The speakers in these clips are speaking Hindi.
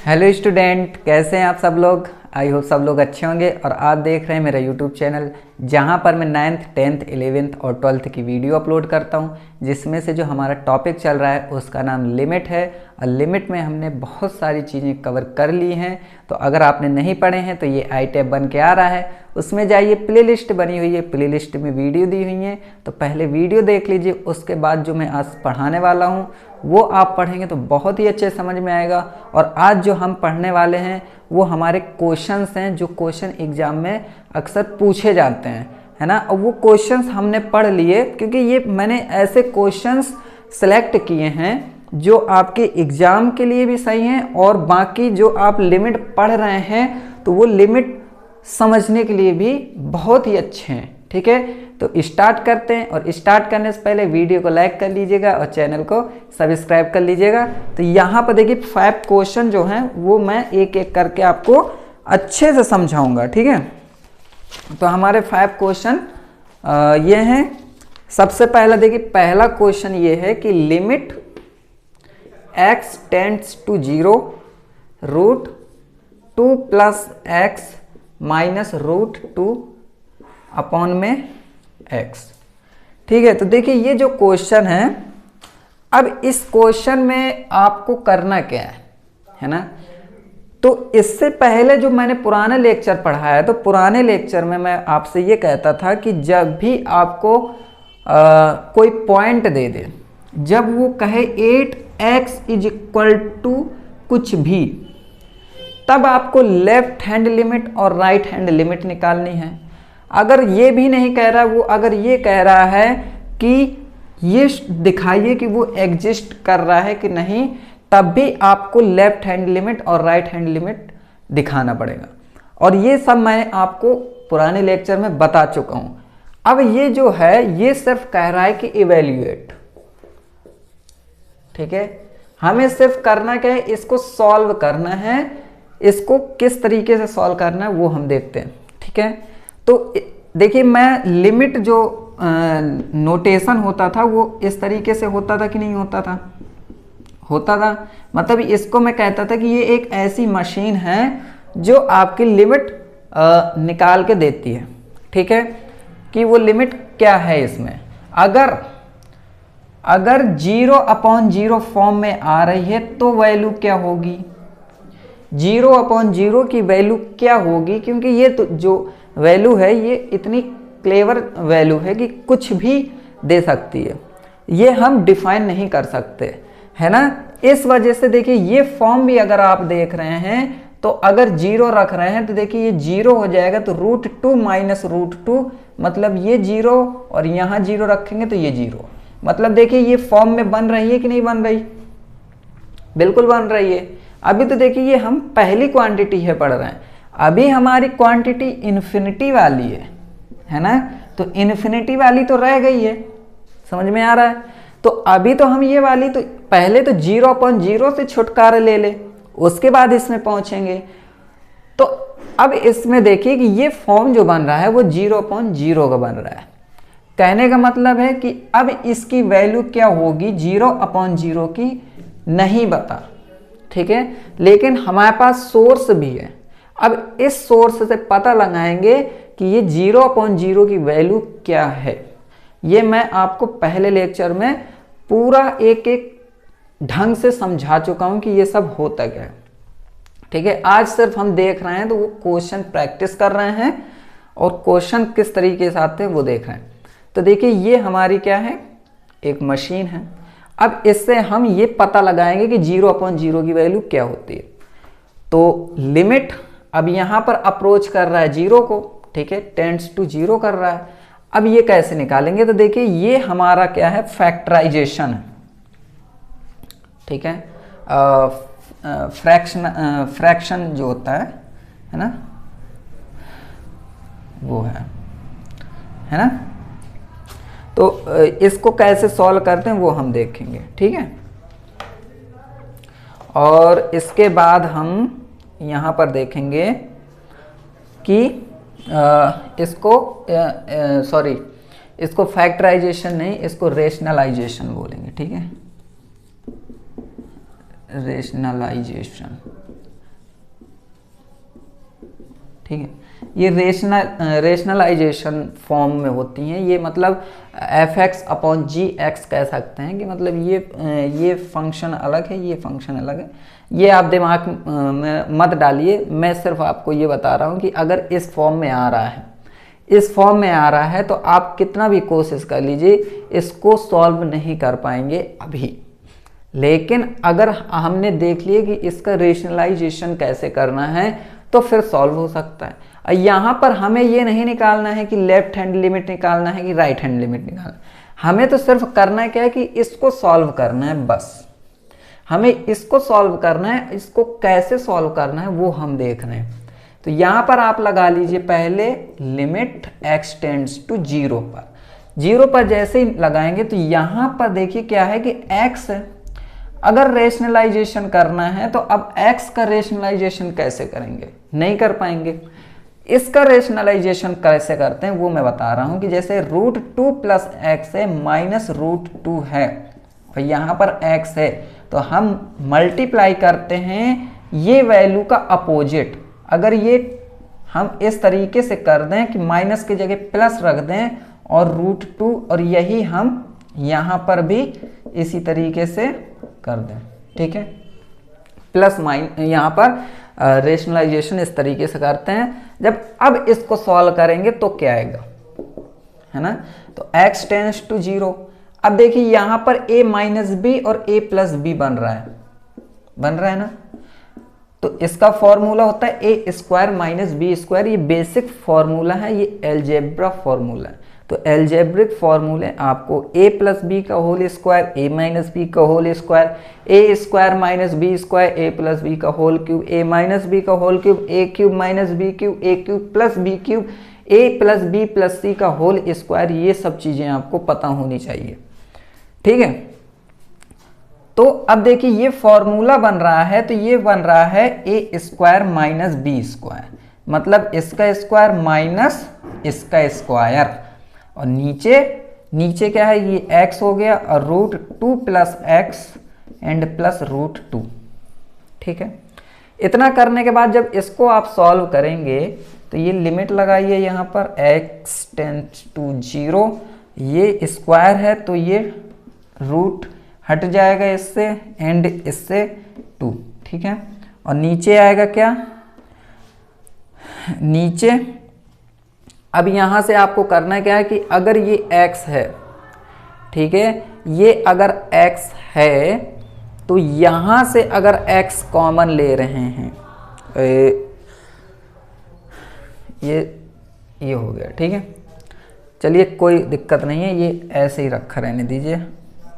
हेलो स्टूडेंट, कैसे हैं आप सब लोग। आई होप सब लोग अच्छे होंगे। और आप देख रहे हैं मेरा यूट्यूब चैनल, जहां पर मैं 9th, 10th, 11th और 12th की वीडियो अपलोड करता हूं, जिसमें से जो हमारा टॉपिक चल रहा है उसका नाम लिमिट है। और लिमिट में हमने बहुत सारी चीज़ें कवर कर ली हैं। तो अगर आपने नहीं पढ़े हैं तो ये आई टैब बन के आ रहा है, उसमें जाइए, प्लेलिस्ट बनी हुई है, प्लेलिस्ट में वीडियो दी हुई है। तो पहले वीडियो देख लीजिए, उसके बाद जो मैं आज पढ़ाने वाला हूँ वो आप पढ़ेंगे तो बहुत ही अच्छे समझ में आएगा। और आज जो हम पढ़ने वाले हैं वो हमारे क्वेश्चंस हैं, जो क्वेश्चन एग्जाम में अक्सर पूछे जाते हैं, है ना। और वो क्वेश्चंस हमने पढ़ लिए, क्योंकि ये मैंने ऐसे क्वेश्चंस सेलेक्ट किए हैं जो आपके एग्ज़ाम के लिए भी सही हैं, और बाकी जो आप लिमिट पढ़ रहे हैं तो वो लिमिट समझने के लिए भी बहुत ही अच्छे हैं। ठीक है, तो स्टार्ट करते हैं। और स्टार्ट करने से पहले वीडियो को लाइक कर लीजिएगा और चैनल को सब्सक्राइब कर लीजिएगा। तो यहाँ पर देखिए 5 क्वेश्चन जो हैं वो मैं एक एक करके आपको अच्छे से समझाऊंगा। ठीक है, तो हमारे 5 क्वेश्चन ये हैं। सबसे पहला देखिए, पहला क्वेश्चन ये है कि limit x tends to 0 root 2 plus x minus root 2 upon में x। ठीक है, तो देखिए ये जो क्वेश्चन है, अब इस क्वेश्चन में आपको करना क्या है ना। तो इससे पहले जो मैंने पुराने लेक्चर पढ़ाया, तो पुराने लेक्चर में मैं आपसे ये कहता था कि जब भी आपको कोई पॉइंट दे दे, जब वो कहे 8x इज इक्वल टू कुछ भी, तब आपको लेफ्ट हैंड लिमिट और राइट हैंड लिमिट निकालनी है। अगर ये भी नहीं कह रहा, वो अगर ये कह रहा है कि ये दिखाइए कि वो एग्जिस्ट कर रहा है कि नहीं, तब भी आपको लेफ्ट हैंड लिमिट और राइट हैंड लिमिट दिखाना पड़ेगा। और ये सब मैं आपको पुराने लेक्चर में बता चुका हूं। अब ये जो है ये सिर्फ कह रहा है कि इवेल्युएट। ठीक है, हमें सिर्फ करना क्या है, इसको सॉल्व करना है। इसको किस तरीके से सॉल्व करना है वो हम देखते हैं। ठीक है, तो देखिए मैं लिमिट जो नोटेशन होता था वो इस तरीके से होता था कि नहीं होता था, होता था। मतलब इसको मैं कहता था कि ये एक ऐसी मशीन है जो आपकी लिमिट निकाल के देती है। ठीक है, कि वो लिमिट क्या है इसमें। अगर 0/0 फॉर्म में आ रही है तो वैल्यू क्या होगी, 0/0 की वैल्यू क्या होगी, क्योंकि ये तो जो वैल्यू है ये इतनी क्लेवर वैल्यू है कि कुछ भी दे सकती है, ये हम डिफाइन नहीं कर सकते, है ना। इस वजह से देखिए ये फॉर्म भी अगर आप देख रहे हैं तो अगर 0 रख रहे हैं तो देखिए ये 0 हो जाएगा, तो √2 माइनस √2 मतलब ये 0, और यहाँ 0 रखेंगे तो ये 0। मतलब देखिए ये फॉर्म में बन रही है कि नहीं बन रही, बिल्कुल बन रही है। अभी तो देखिए ये हम पहली क्वांटिटी है पढ़ रहे हैं, अभी हमारी क्वांटिटी इन्फिनिटी वाली है ना। तो इन्फिनिटी वाली तो रह गई है, समझ में आ रहा है। तो अभी तो हम ये वाली, तो पहले तो 0/0 से छुटकारा ले ले, उसके बाद इसमें पहुंचेंगे। तो अब इसमें देखिए कि ये फॉर्म जो बन रहा है वो 0/0 का बन रहा है। कहने का मतलब है कि अब इसकी वैल्यू क्या होगी 0/0 की नहीं बता। ठीक है, लेकिन हमारे पास सोर्स भी है। अब इस सोर्स से पता लगाएंगे कि ये 0/0 की वैल्यू क्या है। ये मैं आपको पहले लेक्चर में पूरा एक एक ढंग से समझा चुका हूं कि ये सब होता क्या है। ठीक है, आज सिर्फ हम देख रहे हैं, तो वो क्वेश्चन प्रैक्टिस कर रहे हैं और क्वेश्चन किस तरीके से आते हैं वो देख रहे हैं। तो देखिए ये हमारी क्या है, एक मशीन है। अब इससे हम ये पता लगाएंगे कि 0/0 की वैल्यू क्या होती है। तो लिमिट अब यहां पर अप्रोच कर रहा है 0 को, ठीक है, टेंड्स टू 0 कर रहा है। अब ये कैसे निकालेंगे, तो देखिए ये हमारा क्या है, फैक्टराइजेशन है। ठीक है, फ्रैक्शन जो होता है ना, वो है ना। तो इसको कैसे सॉल्व करते हैं वो हम देखेंगे। ठीक है, और इसके बाद हम यहाँ पर देखेंगे कि इसको फैक्टराइजेशन नहीं, इसको रेशनलाइजेशन बोलेंगे। ठीक है, रेशनलाइजेशन। ठीक है। ये रेशनलाइजेशन फॉर्म में होती हैं, ये मतलब f(x/g(x) कह सकते हैं कि मतलब ये फंक्शन अलग है, ये फंक्शन अलग है। ये आप दिमाग में मत डालिए, मैं सिर्फ आपको ये बता रहा हूँ कि अगर इस फॉर्म में आ रहा है, इस फॉर्म में आ रहा है तो आप कितना भी कोशिश कर लीजिए इसको सॉल्व नहीं कर पाएंगे अभी। लेकिन अगर हमने देख लिया कि इसका रेशनलाइजेशन कैसे करना है तो फिर सॉल्व हो सकता है। यहाँ पर हमें ये नहीं निकालना है कि लेफ्ट हैंड लिमिट निकालना है कि राइट हैंड लिमिट निकालना है, हमें तो सिर्फ करना है क्या है कि इसको सॉल्व करना है, बस हमें इसको सॉल्व करना है। इसको कैसे सॉल्व करना है वो हम देख रहे हैं। तो यहाँ पर आप लगा लीजिए पहले लिमिट x टेंड्स टू 0 पर। 0 पर जैसे ही लगाएंगे तो यहाँ पर देखिए क्या है कि x अगर रेशनलाइजेशन करना है तो अब x का रेशनलाइजेशन कैसे करेंगे, नहीं कर पाएंगे। इसका रेशनलाइजेशन कैसे करते हैं वो मैं बता रहा हूं कि जैसे √2 प्लस x है माइनस √2 है और यहाँ पर x है तो हम मल्टीप्लाई करते हैं ये वैल्यू का अपोजिट। अगर ये हम इस तरीके से कर दें कि माइनस की जगह प्लस रख दें और √2 और यही हम यहाँ पर भी इसी तरीके से कर दें, ठीक है। प्लस माइनस यहाँ पर रेशनलाइजेशन इस तरीके से करते हैं। जब अब इसको सॉल्व करेंगे तो क्या आएगा, है ना, तो x टेंड्स टू 0। अब देखिए यहाँ पर a माइनस बी और a प्लस बी बन रहा है ना। तो इसका फॉर्मूला होता है ए स्क्वायर माइनस बी स्क्वायर। ये बेसिक फॉर्मूला है, ये एलजेब्रा फॉर्मूला है। तो एलजेब्रिक फॉर्मूले आपको a प्लस बी का whole square, a minus B का whole square, A square minus B square, A plus B का whole cube, A minus B का whole cube, A cube minus B cube, A cube plus B cube, A plus B plus C का होल स्क्वायर। ये सब चीज़ें आपको पता होनी चाहिए, ठीक है। तो अब देखिए ये फॉर्मूला बन रहा है, तो ये बन रहा है ए स्क्वायर माइनस बी स्क्वायर, मतलब इसका स्क्वायर माइनस इसका स्क्वायर, और नीचे क्या है, ये x हो गया और √2 प्लस एक्स एंड प्लस √2, ठीक है। इतना करने के बाद जब इसको आप सॉल्व करेंगे तो ये लिमिट लगाइए यहाँ पर x टेंड्स टू 0, ये स्क्वायर है तो ये रूट हट जाएगा इससे एंड इससे 2, ठीक है। और नीचे आएगा क्या, नीचे अब यहाँ से आपको करना क्या है कि अगर ये x है, ठीक है, ये अगर x है तो यहाँ से अगर x कॉमन ले रहे हैं, ये हो गया, ठीक है। चलिए कोई दिक्कत नहीं है, ये ऐसे ही रखा रहने दीजिए,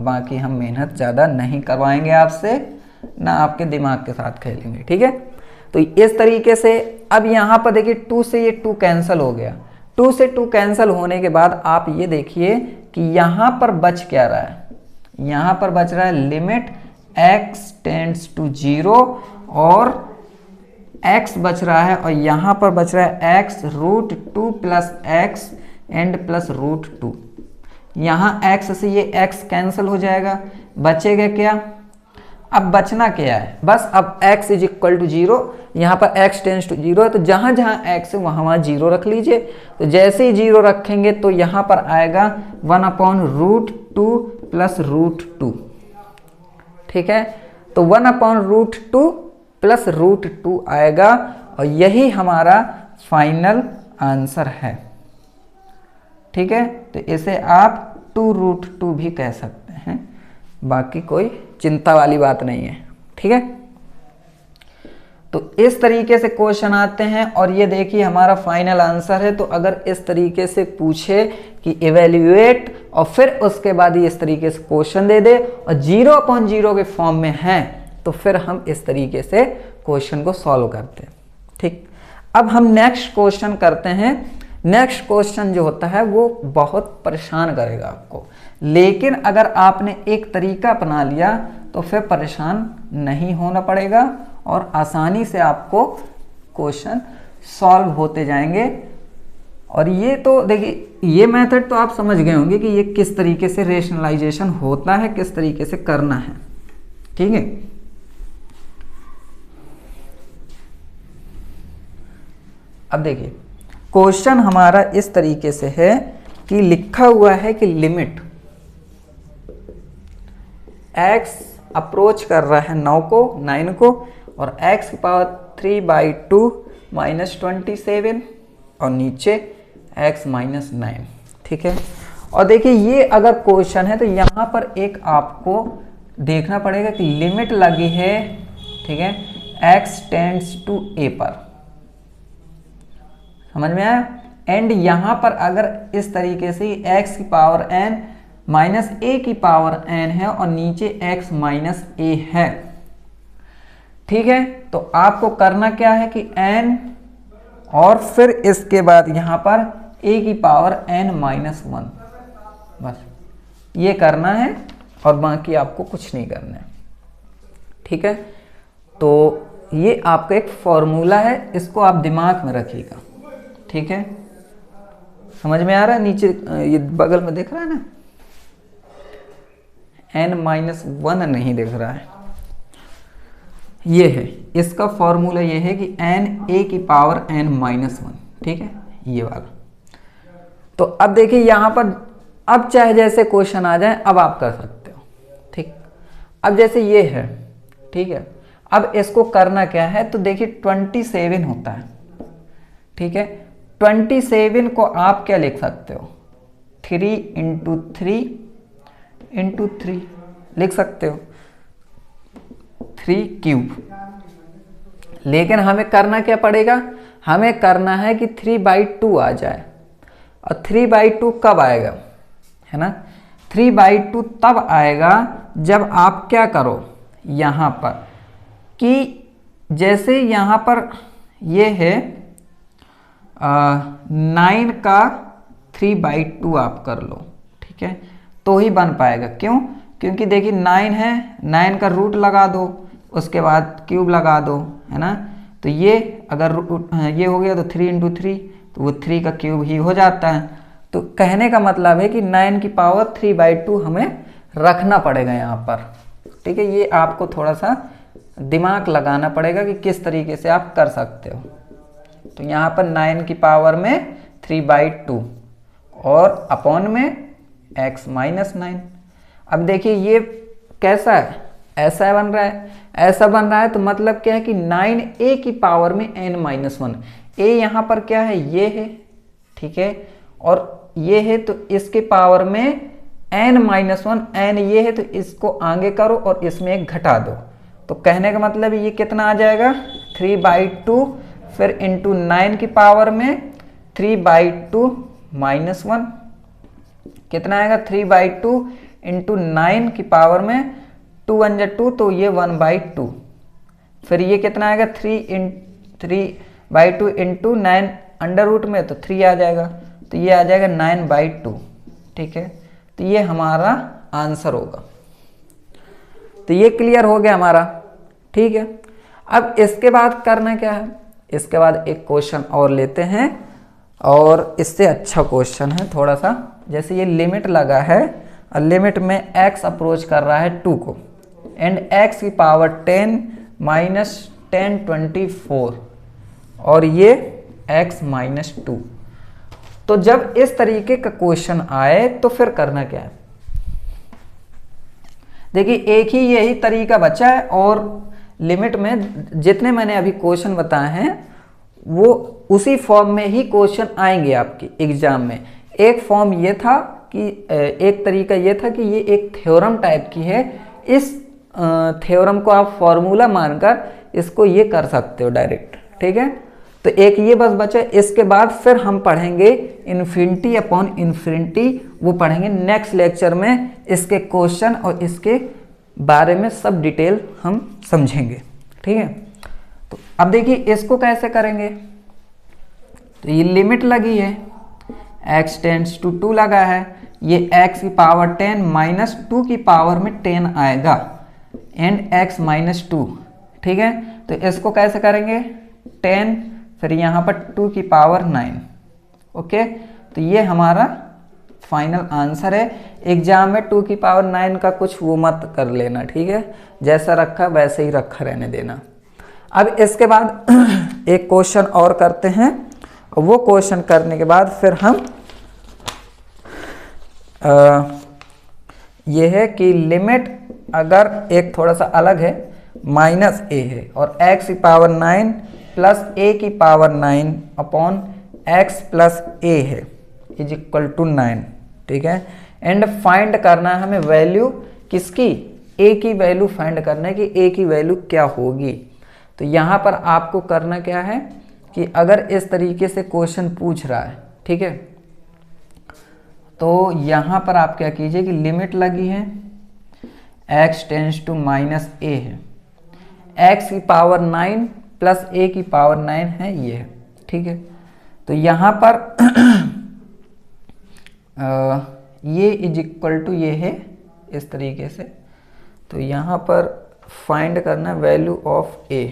बाकी हम मेहनत ज़्यादा नहीं करवाएंगे आपसे, ना आपके दिमाग के साथ खेलेंगे, ठीक है। तो इस तरीके से अब यहाँ पर देखिए 2 से ये 2 कैंसिल हो गया। 2 से 2 कैंसिल होने के बाद आप ये देखिए कि यहाँ पर बच क्या रहा है, यहाँ पर बच रहा है लिमिट x टेंड्स टू 0 और x बच रहा है, और यहाँ पर बच रहा है x √2 plus x and plus √2। यहाँ x से ये x कैंसिल हो जाएगा, बचेगा क्या, अब बचना क्या है, बस अब x इज इक्वल टू 0, यहाँ पर x टेंड्स टू 0 है तो जहाँ जहाँ x है वहाँ 0 रख लीजिए। तो जैसे ही 0 रखेंगे तो यहाँ पर आएगा 1/√2 प्लस √2, ठीक है। तो 1/√2 प्लस √2 आएगा और यही हमारा फाइनल आंसर है, ठीक है। तो इसे आप 2√2 भी कह सकते हैं, बाकी कोई चिंता वाली बात नहीं है, ठीक है। तो इस तरीके से क्वेश्चन आते हैं और ये देखिए हमारा फाइनल आंसर है। तो अगर इस तरीके से पूछे कि इवेल्युएट और फिर उसके बाद ही इस तरीके से क्वेश्चन दे दे और 0/0 के फॉर्म में है तो फिर हम इस तरीके से क्वेश्चन को सॉल्व करते हैं, ठीक। अब हम नेक्स्ट क्वेश्चन करते हैं। नेक्स्ट क्वेश्चन जो होता है वो बहुत परेशान करेगा आपको, लेकिन अगर आपने एक तरीका अपना लिया तो फिर परेशान नहीं होना पड़ेगा और आसानी से आपको क्वेश्चन सॉल्व होते जाएंगे। और ये तो देखिए, ये मेथड तो आप समझ गए होंगे कि ये किस तरीके से रेशनलाइजेशन होता है, किस तरीके से करना है, ठीक है। अब देखिए क्वेश्चन हमारा इस तरीके से है कि लिखा हुआ है कि लिमिट x अप्रोच कर रहा है 9 को और x की पावर 3/2 माइनस 27 और नीचे x माइनस 9। ठीक है, और देखिए ये अगर क्वेश्चन है तो यहाँ पर एक आपको देखना पड़ेगा कि लिमिट लगी है, ठीक है, x टेंड्स टू a पर, समझ में आया। एंड यहाँ पर अगर इस तरीके से x की पावर n माइनस a की पावर n है और नीचे x माइनस a है, ठीक है, तो आपको करना क्या है कि n और फिर इसके बाद यहाँ पर a की पावर n माइनस 1, बस ये करना है और बाकी आपको कुछ नहीं करना है। ठीक है, तो ये आपका एक फॉर्मूला है, इसको आप दिमाग में रखिएगा। ठीक है, समझ में आ रहा है। नीचे ये बगल में दिख रहा है ना, n माइनस 1 नहीं दिख रहा है, ये है इसका फॉर्मूला, ये है कि n a की पावर n माइनस 1। ठीक है, ये वाला। तो अब देखिए यहाँ पर अब चाहे जैसे क्वेश्चन आ जाए अब आप कर सकते हो। ठीक, अब जैसे ये है, ठीक है, अब इसको करना क्या है, तो देखिए 27 होता है। ठीक है, 27 को आप क्या लिख सकते हो, 3 इंटू 3 लिख सकते हो, 3 क्यूब। लेकिन हमें करना क्या पड़ेगा, हमें करना है कि 3/2 आ जाए। और 3/2 कब आएगा, है ना, 3/2 तब आएगा जब आप क्या करो यहाँ पर कि जैसे यहाँ पर ये है 9 का 3/2 आप कर लो। ठीक है, तो ही बन पाएगा। क्यों, क्योंकि देखिए 9 है, 9 का रूट लगा दो, उसके बाद क्यूब लगा दो, है ना। तो ये अगर ये हो गया तो 3 इंटू 3, तो वो 3 का क्यूब ही हो जाता है। तो कहने का मतलब है कि 9 की पावर 3/2 हमें रखना पड़ेगा यहाँ पर। ठीक है, ये आपको थोड़ा सा दिमाग लगाना पड़ेगा कि किस तरीके से आप कर सकते हो। तो यहाँ पर 9 की पावर में 3/2 और अपॉन में x माइनस 9। अब देखिए ये कैसा है, ऐसा बन रहा है, ऐसा बन रहा है, तो मतलब क्या है कि 9a की पावर में n माइनस 1। a यहाँ पर क्या है, ये है, ठीक है, और ये है, तो इसके पावर में n माइनस 1, n ये है, तो इसको आगे करो और इसमें एक घटा दो। तो कहने का मतलब ये कितना आ जाएगा, 3/2 फिर इंटू 9 की पावर में 3/2 माइनस 1, कितना आएगा, 3/2 इंटू 9 की पावर में 2 1 जा 2, तो ये 1/2। फिर ये कितना आएगा, 3/2 इंटू 9 अंडर रूट में, तो 3 आ जाएगा, तो ये आ जाएगा 9/2। ठीक है, तो ये हमारा आंसर होगा। तो ये क्लियर हो गया हमारा। ठीक है, अब इसके बाद करना क्या है, इसके बाद एक क्वेश्चन और लेते हैं, और इससे अच्छा क्वेश्चन है थोड़ा सा। जैसे ये लिमिट लगा है और लिमिट में x अप्रोच कर रहा है 2 को, एंड x की पावर 10 माइनस 10 24 और ये x माइनस 2। तो जब इस तरीके का क्वेश्चन आए तो फिर करना क्या है, देखिए एक ही यही तरीका बचा है, और लिमिट में जितने मैंने अभी क्वेश्चन बताए हैं वो उसी फॉर्म में ही क्वेश्चन आएंगे आपके एग्जाम में। एक फॉर्म ये था कि एक तरीका ये था कि ये एक थ्योरम टाइप की है, इस थ्योरम को आप फॉर्मूला मानकर इसको ये कर सकते हो डायरेक्ट। ठीक है, तो एक ये बस बचा। इसके बाद फिर हम पढ़ेंगे इन्फिनिटी अपॉन इन्फिनिटी, वो पढ़ेंगे नेक्स्ट लेक्चर में। इसके क्वेश्चन और इसके बारे में सब डिटेल हम समझेंगे। ठीक है, तो अब देखिए इसको कैसे करेंगे। तो ये लिमिट लगी है, x टेंड्स टू 2 लगा है, ये x की पावर 10 माइनस 2 की पावर में 10 आएगा, एंड x माइनस 2। ठीक है, तो इसको कैसे करेंगे, 10 फिर यहाँ पर 2 की पावर 9। ओके, तो ये हमारा फाइनल आंसर है। एग्जाम में 2 की पावर 9 का कुछ वो मत कर लेना, ठीक है, जैसा रखा वैसे ही रखा रहने देना। अब इसके बाद एक क्वेश्चन और करते हैं, वो क्वेश्चन करने के बाद फिर हम ये है कि लिमिट अगर एक थोड़ा सा अलग है, माइनस ए है और x की पावर 9 प्लस ए की पावर 9 अपॉन x प्लस ए है इज इक्वल टू 9, ठीक है। एंड फाइंड करना है हमें वैल्यू किसकी, a की वैल्यू फाइंड करना है कि a की वैल्यू क्या होगी। तो यहाँ पर आपको करना क्या है कि अगर इस तरीके से क्वेश्चन पूछ रहा है, ठीक है, तो यहाँ पर आप क्या कीजिए कि लिमिट लगी है x टेंस टू माइनस ए है, x की पावर 9 प्लस a की पावर 9 है ये है, ठीक है। तो यहाँ पर ये इज इक्वल टू ये है इस तरीके से। तो यहाँ पर फाइंड करना वैल्यू ऑफ a।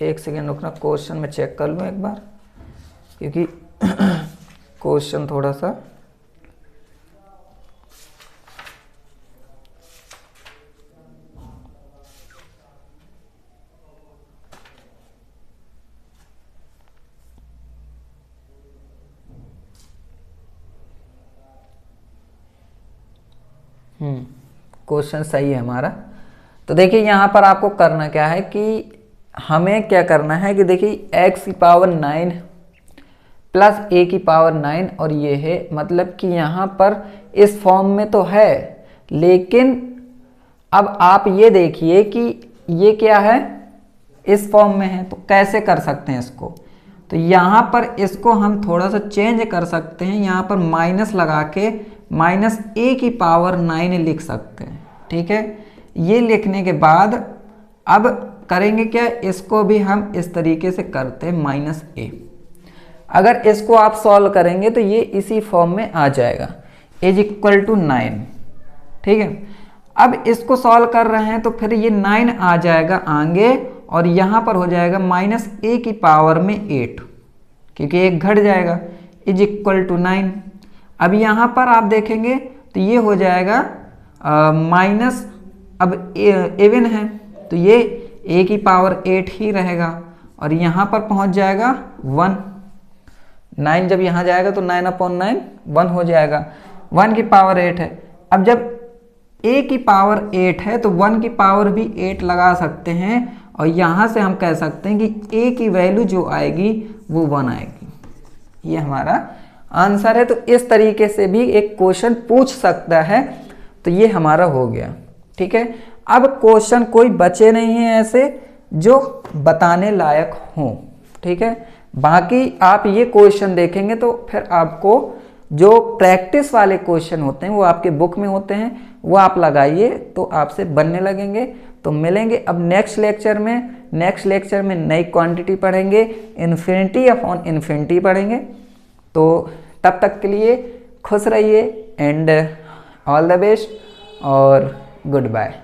एक सेकेंड रुकना, क्वेश्चन में चेक कर लूँ एक बार, क्योंकि क्वेश्चन थोड़ा सा क्वेश्चन सही है हमारा। तो देखिए यहाँ पर आपको करना क्या है कि हमें क्या करना है कि देखिए x की पावर 9 प्लस a की पावर 9 और ये है, मतलब कि यहाँ पर इस फॉर्म में तो है, लेकिन अब आप ये देखिए कि ये क्या है, इस फॉर्म में है। तो कैसे कर सकते हैं इसको, तो यहाँ पर इसको हम थोड़ा सा चेंज कर सकते हैं, यहाँ पर माइनस लगा के माइनस a की पावर 9 लिख सकते हैं, ठीक है। ये लिखने के बाद अब करेंगे क्या, इसको भी हम इस तरीके से करते हैं माइनस a। अगर इसको आप सॉल्व करेंगे तो ये इसी फॉर्म में आ जाएगा, इज इक्वल टू 9, ठीक है। अब इसको सॉल्व कर रहे हैं तो फिर ये 9 आ जाएगा आगे और यहाँ पर हो जाएगा माइनस a की पावर में 8, क्योंकि एक घट जाएगा, इज इक्वल टू 9। अब यहाँ पर आप देखेंगे तो ये हो जाएगा माइनस, अब इवन है तो ये a की पावर 8 ही रहेगा और यहाँ पर पहुँच जाएगा 1। 9 जब यहाँ जाएगा तो 9 अपॉन 9 1 हो जाएगा, 1 की पावर 8 है। अब जब a की पावर 8 है तो 1 की पावर भी 8 लगा सकते हैं और यहाँ से हम कह सकते हैं कि a की वैल्यू जो आएगी वो 1 आएगी। ये हमारा आंसर है। तो इस तरीके से भी एक क्वेश्चन पूछ सकता है। तो ये हमारा हो गया, ठीक है। अब क्वेश्चन कोई बचे नहीं हैं ऐसे जो बताने लायक हों, ठीक है। बाकी आप ये क्वेश्चन देखेंगे तो फिर आपको जो प्रैक्टिस वाले क्वेश्चन होते हैं वो आपके बुक में होते हैं, वो आप लगाइए तो आपसे बनने लगेंगे। तो मिलेंगे अब नेक्स्ट लेक्चर में। नेक्स्ट लेक्चर में नई क्वांटिटी पढ़ेंगे, इन्फिनिटी अपॉन इन्फिनिटी पढ़ेंगे। तो तब तक के लिए खुश रहिए एंड ऑल द बेस्ट और गुड बाय।